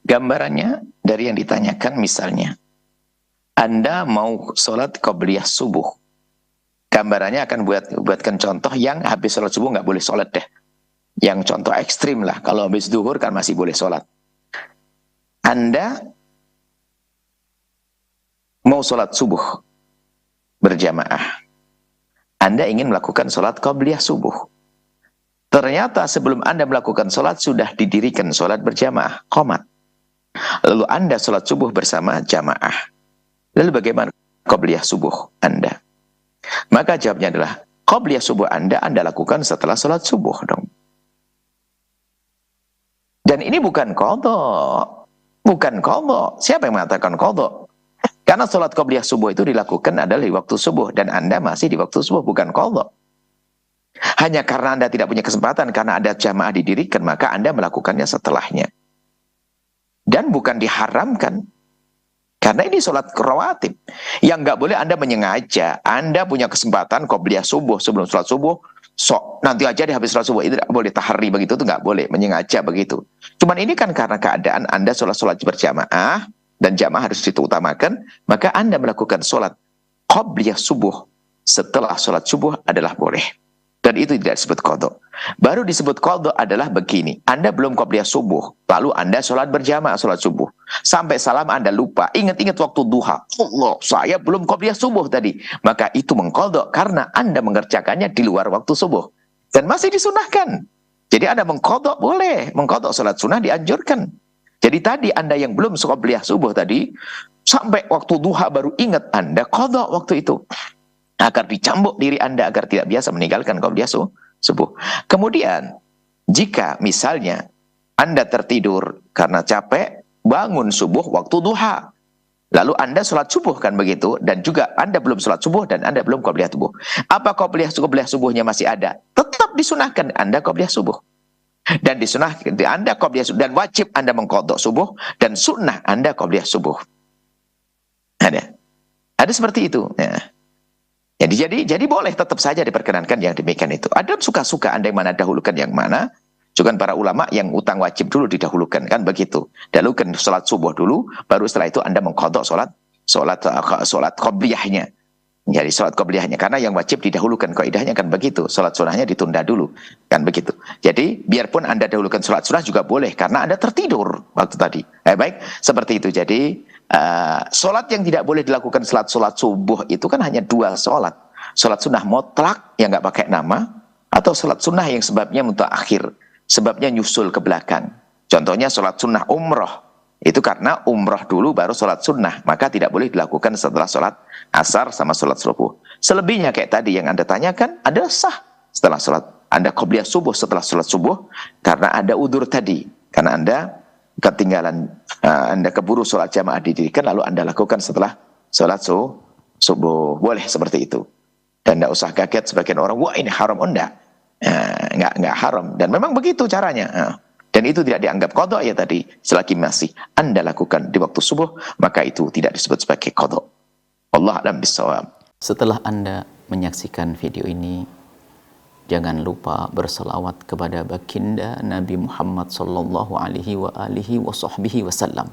Gambarannya dari yang ditanyakan misalnya, Anda mau sholat qobliyah subuh. Gambarannya akan buatkan contoh yang habis sholat subuh nggak boleh sholat deh. Yang contoh ekstrim lah. Kalau habis duhur kan masih boleh sholat. Anda mau sholat subuh berjamaah. Anda ingin melakukan sholat qobliyah subuh. Ternyata sebelum Anda melakukan sholat sudah didirikan sholat berjamaah, qomat. Lalu Anda sholat subuh bersama jamaah. Lalu bagaimana qobliyah subuh Anda? Maka jawabnya adalah, qobliyah subuh Anda lakukan setelah sholat subuh dong. Dan ini bukan qadha. Bukan qadha. Siapa yang mengatakan qadha? Karena sholat qobliyah subuh itu dilakukan adalah di waktu subuh. Dan Anda masih di waktu subuh, bukan qadha. Hanya karena Anda tidak punya kesempatan, karena ada jamaah didirikan, maka Anda melakukannya setelahnya. Dan bukan diharamkan. Karena ini sholat rawatib. Yang nggak boleh Anda menyengaja. Anda punya kesempatan qobliyah subuh sebelum sholat subuh. Nanti aja deh habis sholat subuh. Itu tidak boleh tahari begitu. Itu nggak boleh. Menyengaja begitu. Cuman ini kan karena keadaan Anda sholat berjamaah. Dan jamaah harus diutamakan. Maka Anda melakukan sholat qobliyah subuh setelah sholat subuh adalah boleh. Dan itu tidak disebut qadha. Baru disebut qadha adalah begini. Anda belum qobliyah subuh. Lalu Anda sholat berjamaah sholat subuh. Sampai salam Anda lupa. Ingat-ingat waktu duha. Allah, saya belum qobliyah subuh tadi. Maka itu mengqadha karena Anda mengerjakannya di luar waktu subuh. Dan masih disunahkan. Jadi Anda mengqadha boleh. Mengqadha sholat sunnah dianjurkan. Jadi tadi Anda yang belum qobliyah subuh tadi. Sampai waktu duha baru ingat Anda qadha waktu itu. Agar dicambuk diri Anda agar tidak biasa meninggalkan qobliyah subuh. Kemudian, jika misalnya Anda tertidur karena capek, bangun subuh waktu duha. Lalu Anda sholat subuh kan begitu, dan juga Anda belum sholat subuh dan Anda belum qobliyah subuh. Apa qobliyah subuhnya masih ada? Tetap disunahkan Anda qobliyah subuh. Dan disunahkan Anda qobliyah subuh, dan wajib Anda mengqadha subuh, dan sunnah Anda qobliyah subuh. Ada seperti itu. Ya. Jadi boleh tetap saja diperkenankan yang demikian itu. Ada suka-suka Anda yang mana dahulukan yang mana. Juga para ulama yang utang wajib dulu didahulukan kan begitu. Dahulukan sholat subuh dulu, baru setelah itu Anda mengqadha sholat qobliyahnya. Jadi sholat qobliyahnya karena yang wajib didahulukan, kaidahnya kan begitu. Sholat sunnahnya ditunda dulu kan begitu. Jadi biarpun Anda dahulukan sholat sunnah juga boleh karena Anda tertidur waktu tadi. Baik, seperti itu. Jadi sholat yang tidak boleh dilakukan sholat subuh itu kan hanya dua sholat. Sholat sunnah mutlak yang nggak pakai nama, atau sholat sunnah yang sebabnya mutaakhir, sebabnya nyusul ke belakang. Contohnya sholat sunnah umroh, itu karena umroh dulu baru sholat sunnah, maka tidak boleh dilakukan setelah sholat asar sama sholat subuh. Selebihnya kayak tadi yang Anda tanyakan adalah sah setelah sholat. Anda qobliyah subuh setelah sholat subuh karena ada udzur tadi, karena Anda ketinggalan, Anda keburu sholat jamaah didirikan, lalu Anda lakukan setelah sholat subuh. Boleh seperti itu. Dan tidak usah kaget sebagian orang, wah ini haram. Enggak. Enggak haram. Dan memang begitu caranya. Dan itu tidak dianggap qadha ya tadi. Selagi masih Anda lakukan di waktu subuh, maka itu tidak disebut sebagai qadha. Wallahu a'lam bishawab. Setelah Anda menyaksikan video ini, jangan lupa berselawat kepada baginda Nabi Muhammad sallallahu alaihi wa alihi wa sahbihi wasallam.